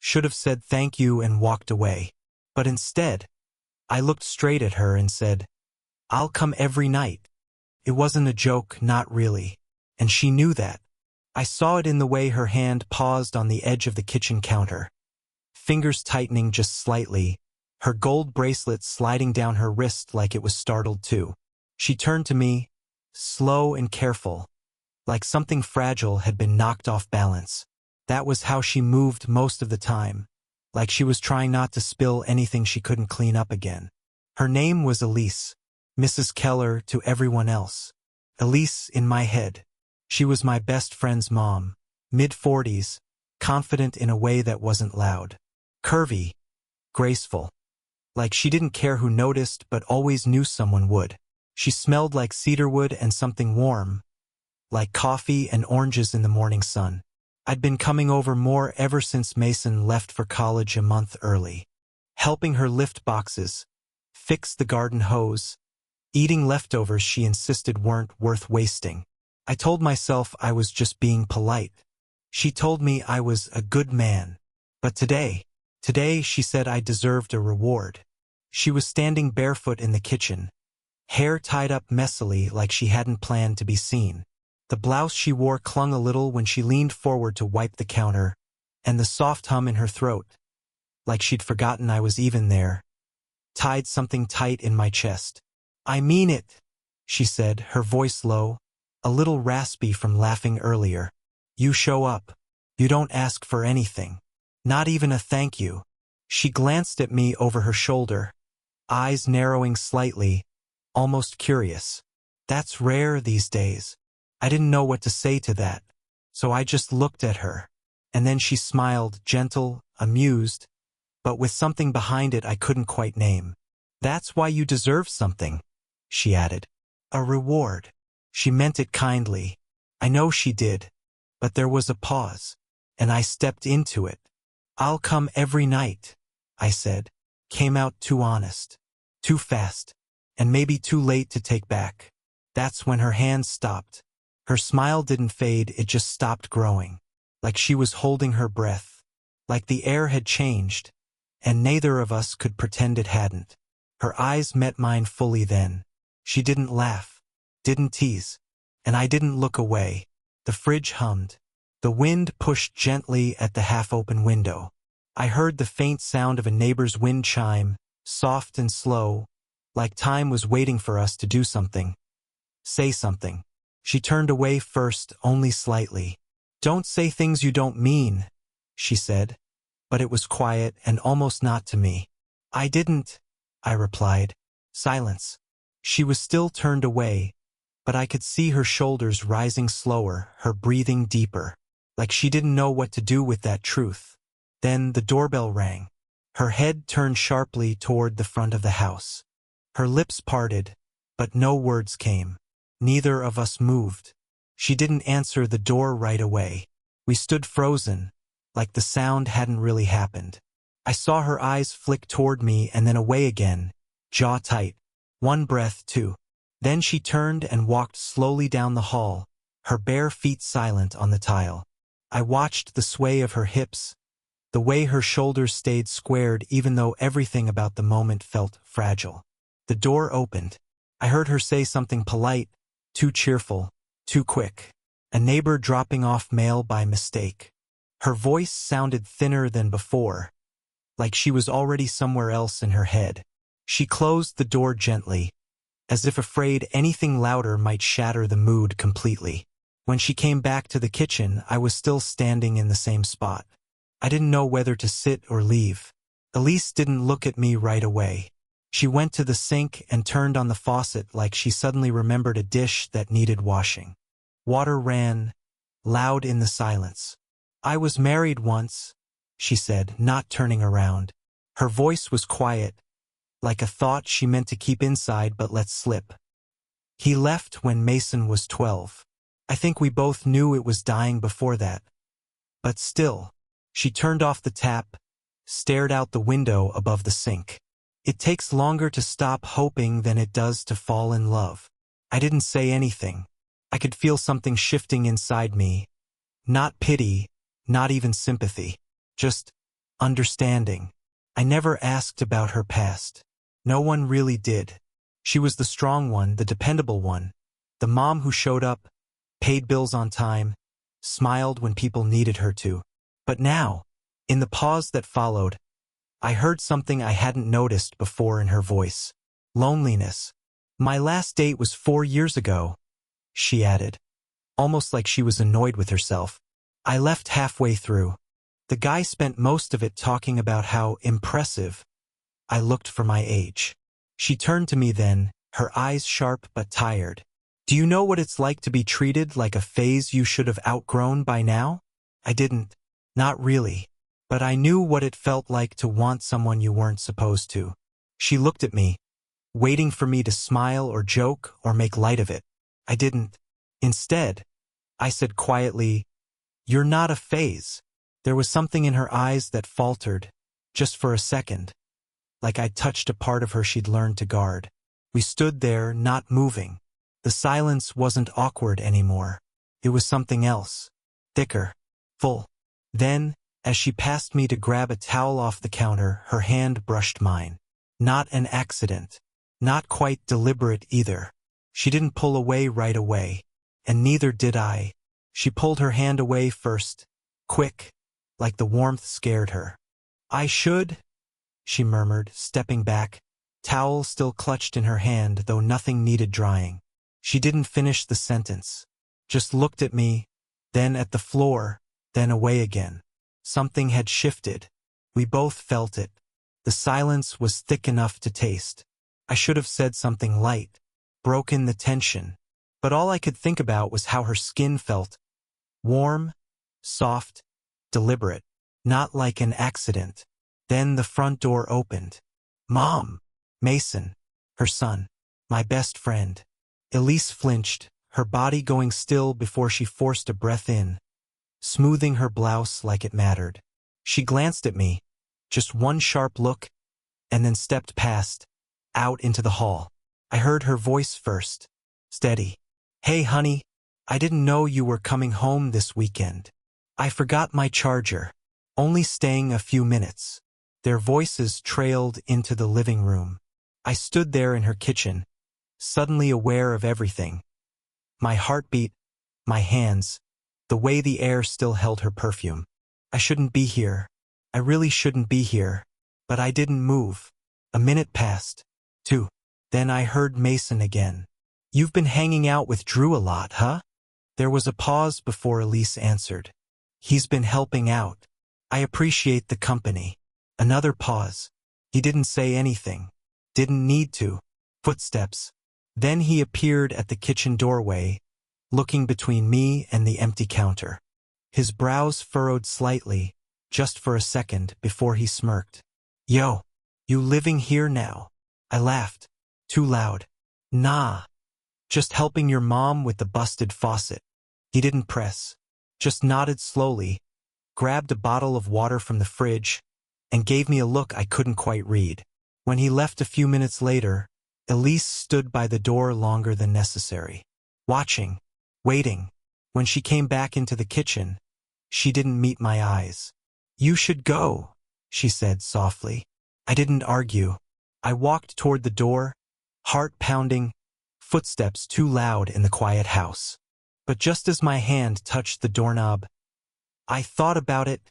should have said thank you and walked away. But instead, I looked straight at her and said, "I'll come every night." It wasn't a joke, not really. And she knew that. I saw it in the way her hand paused on the edge of the kitchen counter, fingers tightening just slightly, her gold bracelet sliding down her wrist like it was startled too. She turned to me, slow and careful, like something fragile had been knocked off balance. That was how she moved most of the time, like she was trying not to spill anything she couldn't clean up again. Her name was Elise, Mrs. Keller to everyone else. Elise in my head. She was my best friend's mom, mid-40s, confident in a way that wasn't loud. Curvy, graceful. Like she didn't care who noticed but always knew someone would. She smelled like cedarwood and something warm, like coffee and oranges in the morning sun. I'd been coming over more ever since Mason left for college a month early, helping her lift boxes, fix the garden hose, eating leftovers she insisted weren't worth wasting. I told myself I was just being polite. She told me I was a good man. But today she said I deserved a reward. She was standing barefoot in the kitchen, hair tied up messily like she hadn't planned to be seen. The blouse she wore clung a little when she leaned forward to wipe the counter, and the soft hum in her throat, like she'd forgotten I was even there, tied something tight in my chest. "I mean it," she said, her voice low, a little raspy from laughing earlier. "You show up. You don't ask for anything. Not even a thank you." She glanced at me over her shoulder, eyes narrowing slightly, almost curious. That's rare these days. I didn't know what to say to that, so I just looked at her. And then she smiled, gentle, amused, but with something behind it I couldn't quite name. "That's why you deserve something," she added. "A reward." She meant it kindly. I know she did. But there was a pause, and I stepped into it. "I'll come every night," I said. Came out too honest, too fast, and maybe too late to take back. That's when her hands stopped. Her smile didn't fade, it just stopped growing. Like she was holding her breath. Like the air had changed, and neither of us could pretend it hadn't. Her eyes met mine fully then. She didn't laugh, didn't tease, and I didn't look away. The fridge hummed. The wind pushed gently at the half-open window. I heard the faint sound of a neighbor's wind chime, soft and slow, like time was waiting for us to do something. Say something. She turned away first, only slightly. "Don't say things you don't mean," she said, but it was quiet and almost not to me. "I didn't," I replied. Silence. She was still turned away, but I could see her shoulders rising slower, her breathing deeper, like she didn't know what to do with that truth. Then the doorbell rang. Her head turned sharply toward the front of the house. Her lips parted, but no words came. Neither of us moved. She didn't answer the door right away. We stood frozen, like the sound hadn't really happened. I saw her eyes flick toward me and then away again, jaw tight. One breath, too. Then she turned and walked slowly down the hall, her bare feet silent on the tile. I watched the sway of her hips, the way her shoulders stayed squared even though everything about the moment felt fragile. The door opened. I heard her say something polite, too cheerful, too quick. A neighbor dropping off mail by mistake. Her voice sounded thinner than before, like she was already somewhere else in her head. She closed the door gently, as if afraid anything louder might shatter the mood completely. When she came back to the kitchen, I was still standing in the same spot. I didn't know whether to sit or leave. Elise didn't look at me right away. She went to the sink and turned on the faucet like she suddenly remembered a dish that needed washing. Water ran, loud in the silence. "I was married once," she said, not turning around. Her voice was quiet, like a thought she meant to keep inside but let slip. "He left when Mason was 12. I think we both knew it was dying before that. But still." She turned off the tap, stared out the window above the sink. "It takes longer to stop hoping than it does to fall in love." I didn't say anything. I could feel something shifting inside me. Not pity, not even sympathy. Just understanding. I never asked about her past. No one really did. She was the strong one, the dependable one, the mom who showed up, paid bills on time, smiled when people needed her to. But now, in the pause that followed, I heard something I hadn't noticed before in her voice. Loneliness. My last date was 4 years ago, she added, almost like she was annoyed with herself. I left halfway through. The guy spent most of it talking about how impressive I looked for my age. She turned to me then, her eyes sharp but tired. Do you know what it's like to be treated like a phase you should have outgrown by now? I didn't. Not really. But I knew what it felt like to want someone you weren't supposed to. She looked at me, waiting for me to smile or joke or make light of it. I didn't. Instead, I said quietly, "You're not a phase." There was something in her eyes that faltered, just for a second, like I'd touched a part of her she'd learned to guard. We stood there, not moving. The silence wasn't awkward anymore. It was something else. Thicker. Full. Then, as she passed me to grab a towel off the counter, her hand brushed mine. Not an accident. Not quite deliberate either. She didn't pull away right away, and neither did I. She pulled her hand away first, quick, like the warmth scared her. "I should," she murmured, stepping back, towel still clutched in her hand, though nothing needed drying. She didn't finish the sentence, just looked at me, then at the floor, then away again. Something had shifted. We both felt it. The silence was thick enough to taste. I should have said something light, broken the tension, but all I could think about was how her skin felt. Warm, soft, deliberate, not like an accident. Then the front door opened. Mom! Mason, her son, my best friend. Elise flinched, her body going still before she forced a breath in, smoothing her blouse like it mattered. She glanced at me, just one sharp look, and then stepped past, out into the hall. I heard her voice first, steady. "Hey, honey, I didn't know you were coming home this weekend. I forgot my charger. Only staying a few minutes." Their voices trailed into the living room. I stood there in her kitchen, suddenly aware of everything. My heartbeat, my hands, the way the air still held her perfume. I shouldn't be here. I really shouldn't be here. But I didn't move. A minute passed. 2. Then I heard Mason again. "You've been hanging out with Drew a lot, huh?" There was a pause before Elise answered. "He's been helping out. I appreciate the company." Another pause. He didn't say anything. Didn't need to. Footsteps. Then he appeared at the kitchen doorway, looking between me and the empty counter. His brows furrowed slightly, just for a second, before he smirked. "Yo, you living here now?" I laughed. Too loud. "Nah. Just helping your mom with the busted faucet." He didn't press. Just nodded slowly, grabbed a bottle of water from the fridge, and gave me a look I couldn't quite read. When he left a few minutes later, Elise stood by the door longer than necessary. Watching. Waiting. When she came back into the kitchen, she didn't meet my eyes. "You should go," she said softly. I didn't argue. I walked toward the door, heart pounding, footsteps too loud in the quiet house. But just as my hand touched the doorknob, "I thought about it,"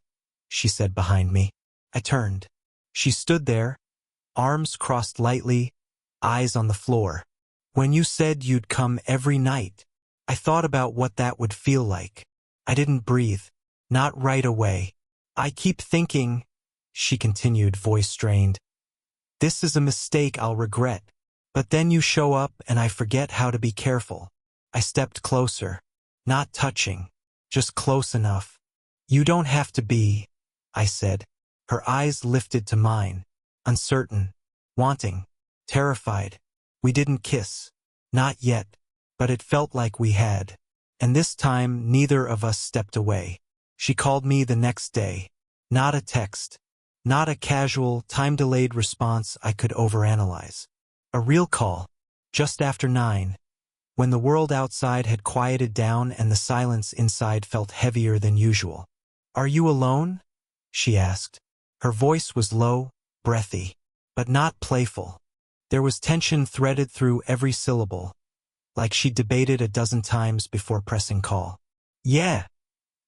she said behind me. I turned. She stood there, arms crossed lightly, eyes on the floor. "When you said you'd come every night, I thought about what that would feel like." I didn't breathe. Not right away. "I keep thinking," she continued, voice strained, "this is a mistake I'll regret. But then you show up and I forget how to be careful." I stepped closer. Not touching. Just close enough. "You don't have to be," I said. Her eyes lifted to mine. Uncertain. Wanting. Terrified. We didn't kiss. Not yet. But it felt like we had. And this time neither of us stepped away. She called me the next day. Not a text. Not a casual, time-delayed response I could overanalyze. A real call. Just after 9. When the world outside had quieted down and the silence inside felt heavier than usual. "Are you alone?" she asked. Her voice was low, breathy, but not playful. There was tension threaded through every syllable, like she debated a dozen times before pressing call. "Yeah,"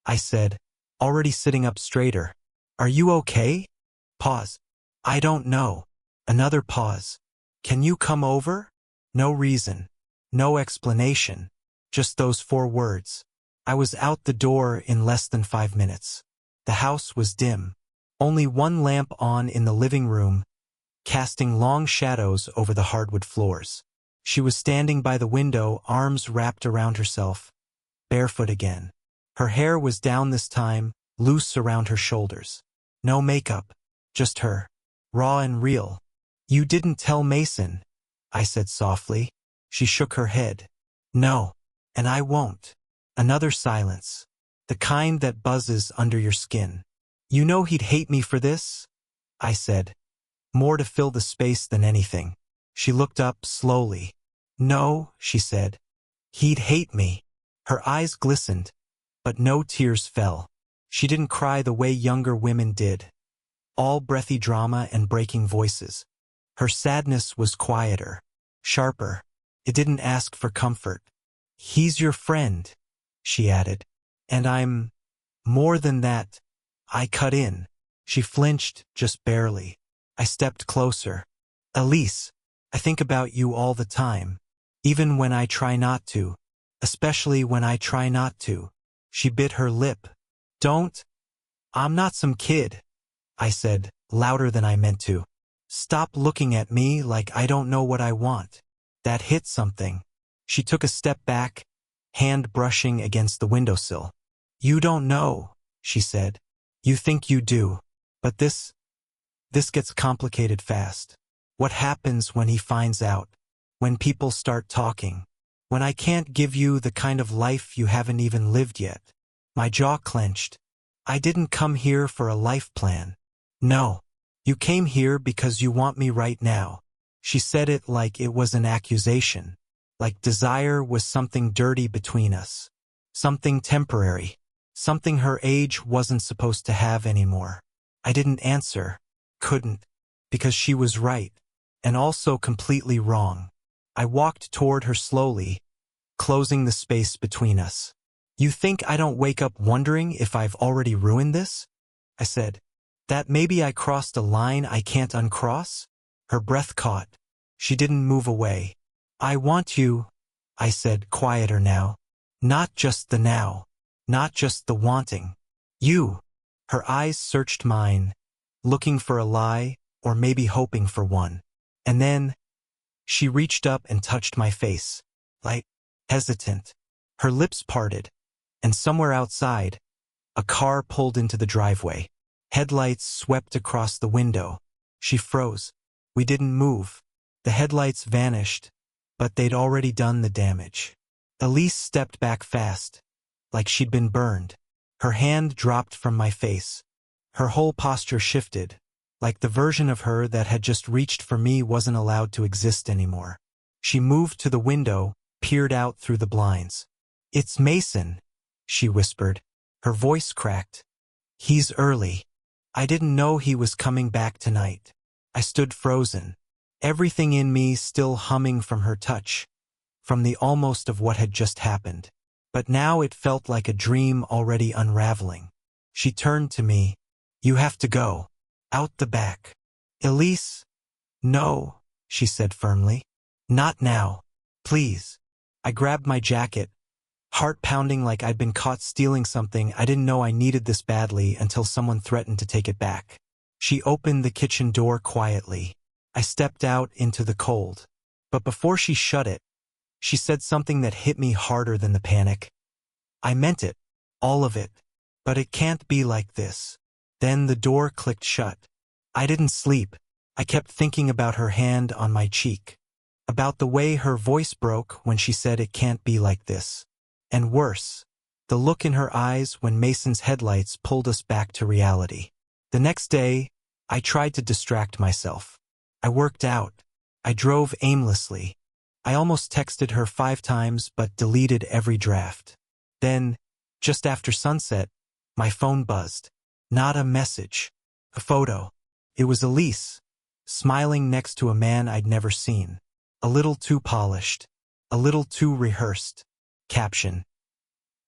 I said, already sitting up straighter. "Are you okay?" Pause. "I don't know." Another pause. "Can you come over?" No reason. No explanation. Just those 4 words. I was out the door in less than 5 minutes. The house was dim. Only one lamp on in the living room, casting long shadows over the hardwood floors. She was standing by the window, arms wrapped around herself, barefoot again. Her hair was down this time, loose around her shoulders. No makeup, just her, raw and real. "You didn't tell Mason," I said softly. She shook her head. "No, and I won't." Another silence, the kind that buzzes under your skin. "You know he'd hate me for this?" I said, more to fill the space than anything. She looked up slowly. "No," she said. "He'd hate me." Her eyes glistened, but no tears fell. She didn't cry the way younger women did. All breathy drama and breaking voices. Her sadness was quieter, sharper. It didn't ask for comfort. "He's your friend," she added. "And I'm more than that." I cut in. She flinched, just barely. I stepped closer. "Elise, I think about you all the time. Even when I try not to. Especially when I try not to." She bit her lip. "Don't. I'm not some kid," I said, louder than I meant to. "Stop looking at me like I don't know what I want." That hit something. She took a step back, hand brushing against the windowsill. "You don't know," she said. "You think you do. But this gets complicated fast. What happens when he finds out? When people start talking? When I can't give you the kind of life you haven't even lived yet?" My jaw clenched. "I didn't come here for a life plan." "No. You came here because you want me right now." She said it like it was an accusation. Like desire was something dirty between us. Something temporary. Something her age wasn't supposed to have anymore. I didn't answer. Couldn't. Because she was right. And also completely wrong. I walked toward her slowly, closing the space between us. "You think I don't wake up wondering if I've already ruined this?" I said. "That maybe I crossed a line I can't uncross?" Her breath caught. She didn't move away. "I want you," I said, quieter now. "Not just the now. Not just the wanting. You." Her eyes searched mine, looking for a lie, or maybe hoping for one. And then she reached up and touched my face, light, hesitant. Her lips parted, and somewhere outside, a car pulled into the driveway. Headlights swept across the window. She froze. We didn't move. The headlights vanished, but they'd already done the damage. Elise stepped back fast, like she'd been burned. Her hand dropped from my face. Her whole posture shifted, like the version of her that had just reached for me wasn't allowed to exist anymore. She moved to the window, peered out through the blinds. "It's Mason," she whispered. Her voice cracked. "He's early. I didn't know he was coming back tonight." I stood frozen, everything in me still humming from her touch, from the almost of what had just happened. But now it felt like a dream already unraveling. She turned to me. "You have to go. Out the back." "Elise?" "No," she said firmly. "Not now. Please." I grabbed my jacket, heart pounding like I'd been caught stealing something. I didn't know I needed this badly until someone threatened to take it back. She opened the kitchen door quietly. I stepped out into the cold. But before she shut it, she said something that hit me harder than the panic. "I meant it. All of it. But it can't be like this." Then the door clicked shut. I didn't sleep. I kept thinking about her hand on my cheek. About the way her voice broke when she said it can't be like this. And worse, the look in her eyes when Mason's headlights pulled us back to reality. The next day, I tried to distract myself. I worked out. I drove aimlessly. I almost texted her 5 times but deleted every draft. Then, just after sunset, my phone buzzed. Not a message. A photo. It was Elise, smiling next to a man I'd never seen. A little too polished. A little too rehearsed. Caption.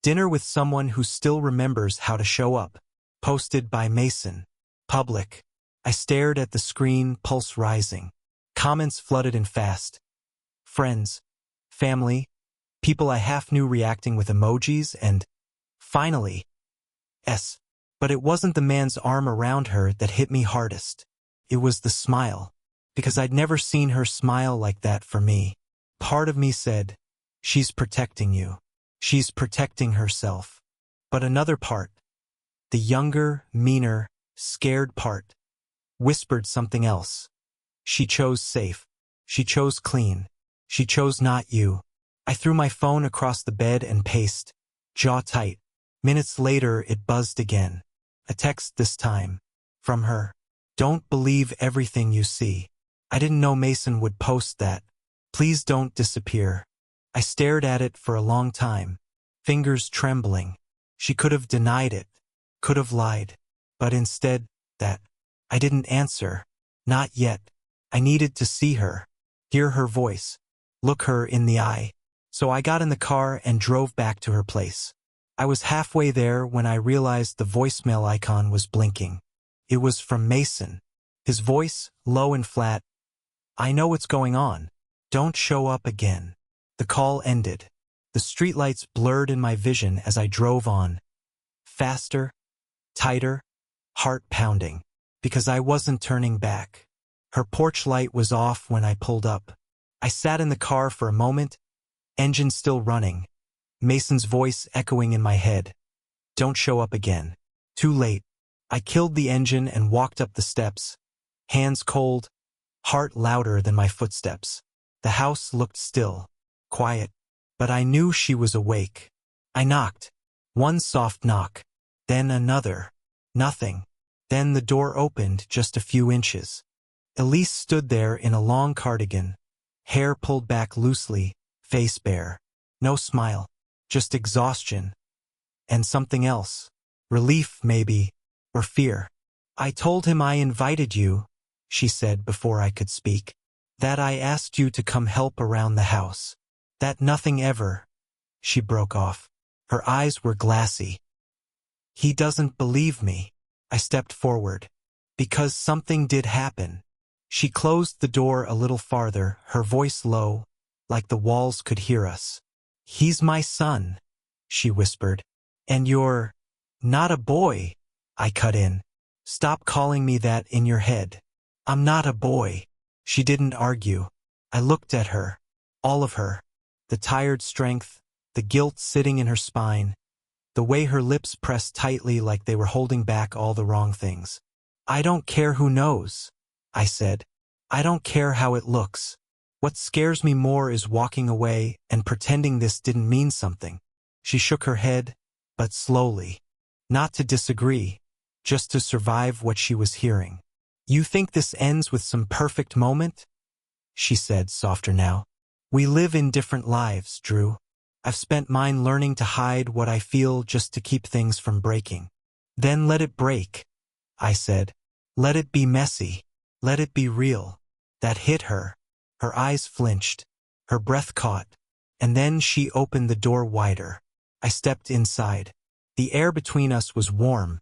Dinner with someone who still remembers how to show up. Posted by Mason. Public. I stared at the screen, pulse rising. Comments flooded in fast. Friends. Family. People I half knew reacting with emojis and, finally, S. But it wasn't the man's arm around her that hit me hardest. It was the smile. Because I'd never seen her smile like that for me. Part of me said, she's protecting you. She's protecting herself. But another part, the younger, meaner, scared part, whispered something else. She chose safe. She chose clean. She chose not you. I threw my phone across the bed and paced, jaw tight. Minutes later, it buzzed again. A text this time. From her. Don't believe everything you see. I didn't know Mason would post that. Please don't disappear. I stared at it for a long time, fingers trembling. She could have denied it, could have lied. But instead, that. I didn't answer. Not yet. I needed to see her, hear her voice, look her in the eye. So I got in the car and drove back to her place. I was halfway there when I realized the voicemail icon was blinking. It was from Mason. His voice, low and flat. I know what's going on. Don't show up again. The call ended. The streetlights blurred in my vision as I drove on. Faster, tighter, heart pounding. Because I wasn't turning back. Her porch light was off when I pulled up. I sat in the car for a moment, engine still running. Mason's voice echoing in my head. Don't show up again. Too late. I killed the engine and walked up the steps. Hands cold, heart louder than my footsteps. The house looked still, quiet, but I knew she was awake. I knocked. One soft knock. Then another. Nothing. Then the door opened just a few inches. Elise stood there in a long cardigan, hair pulled back loosely, face bare. No smile. Just exhaustion. And something else. Relief, maybe, or fear. I told him I invited you, she said before I could speak. That I asked you to come help around the house. That nothing ever. She broke off. Her eyes were glassy. He doesn't believe me. I stepped forward. Because something did happen. She closed the door a little farther, her voice low, like the walls could hear us. He's my son, she whispered. And you're not a boy, I cut in. Stop calling me that in your head. I'm not a boy. She didn't argue. I looked at her. All of her. The tired strength, the guilt sitting in her spine, the way her lips pressed tightly like they were holding back all the wrong things. I don't care who knows, I said. I don't care how it looks. What scares me more is walking away and pretending this didn't mean something. She shook her head, but slowly. Not to disagree, just to survive what she was hearing. You think this ends with some perfect moment? She said, softer now. We live in different lives, Drew. I've spent mine learning to hide what I feel just to keep things from breaking. Then let it break, I said. Let it be messy. Let it be real. That hit her. Her eyes flinched. Her breath caught. And then she opened the door wider. I stepped inside. The air between us was warm,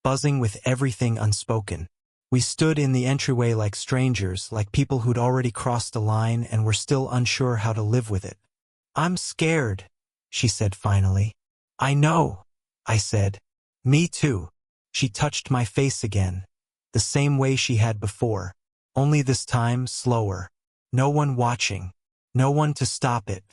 buzzing with everything unspoken. We stood in the entryway like strangers, like people who'd already crossed a line and were still unsure how to live with it. I'm scared, she said finally. I know, I said. Me too. She touched my face again, the same way she had before, only this time slower. No one watching, no one to stop it.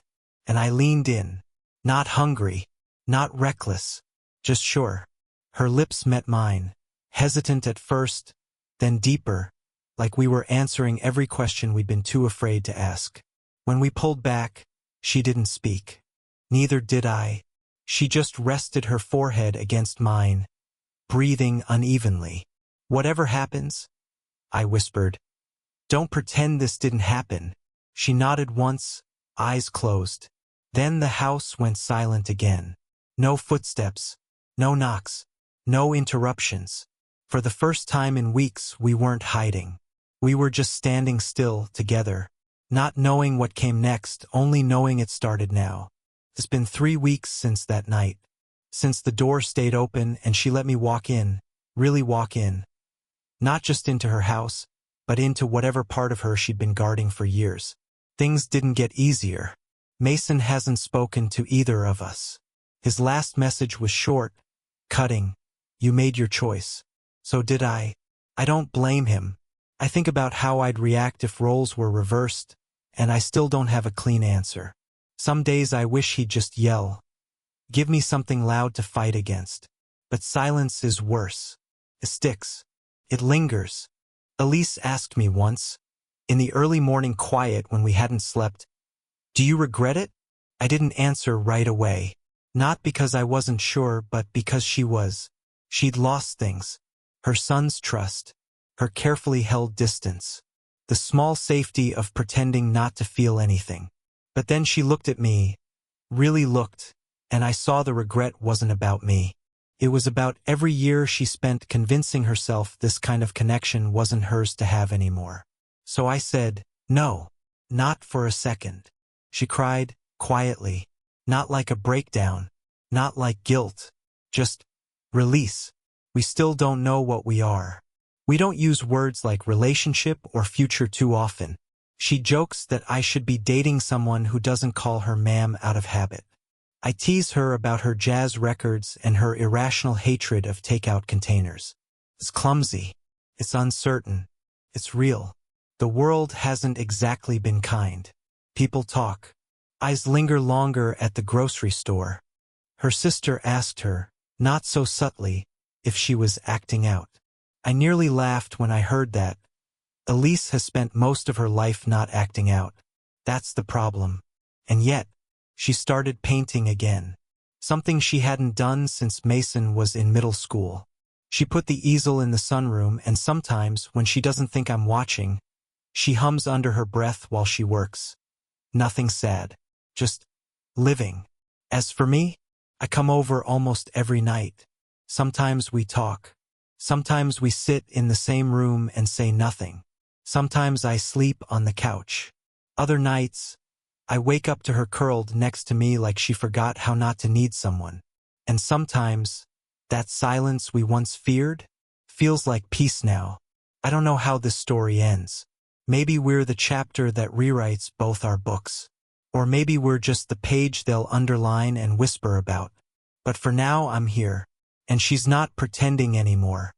And I leaned in, not hungry, not reckless, just sure. Her lips met mine, hesitant at first, then deeper, like we were answering every question we'd been too afraid to ask. When we pulled back, she didn't speak. Neither did I. She just rested her forehead against mine, breathing unevenly. Whatever happens, I whispered. Don't pretend this didn't happen. She nodded once, eyes closed. Then the house went silent again. No footsteps, no knocks, no interruptions. For the first time in weeks, we weren't hiding. We were just standing still, together, not knowing what came next, only knowing it started now. It's been 3 weeks since that night. Since the door stayed open and she let me walk in, really walk in. Not just into her house, but into whatever part of her she'd been guarding for years. Things didn't get easier. Mason hasn't spoken to either of us. His last message was short, cutting. You made your choice. So did I. I don't blame him. I think about how I'd react if roles were reversed, and I still don't have a clean answer. Some days I wish he'd just yell. Give me something loud to fight against. But silence is worse. It sticks. It lingers. Elise asked me once, in the early morning quiet when we hadn't slept, "Do you regret it?" I didn't answer right away. Not because I wasn't sure, but because she was. She'd lost things. Her son's trust. Her carefully held distance. The small safety of pretending not to feel anything. But then she looked at me, really looked, and I saw the regret wasn't about me. It was about every year she spent convincing herself this kind of connection wasn't hers to have anymore. So I said, no, not for a second. She cried, quietly, not like a breakdown, not like guilt, just release. We still don't know what we are. We don't use words like relationship or future too often. She jokes that I should be dating someone who doesn't call her ma'am out of habit. I tease her about her jazz records and her irrational hatred of takeout containers. It's clumsy. It's uncertain. It's real. The world hasn't exactly been kind. People talk. Eyes linger longer at the grocery store. Her sister asked her, not so subtly, if she was acting out. I nearly laughed when I heard that. Elise has spent most of her life not acting out. That's the problem. And yet, she started painting again. Something she hadn't done since Mason was in middle school. She put the easel in the sunroom, and sometimes, when she doesn't think I'm watching, she hums under her breath while she works. Nothing sad. Just living. As for me, I come over almost every night. Sometimes we talk. Sometimes we sit in the same room and say nothing. Sometimes I sleep on the couch. Other nights, I wake up to her curled next to me like she forgot how not to need someone. And sometimes, that silence we once feared feels like peace now. I don't know how this story ends. Maybe we're the chapter that rewrites both our books. Or maybe we're just the page they'll underline and whisper about. But for now I'm here. And she's not pretending anymore.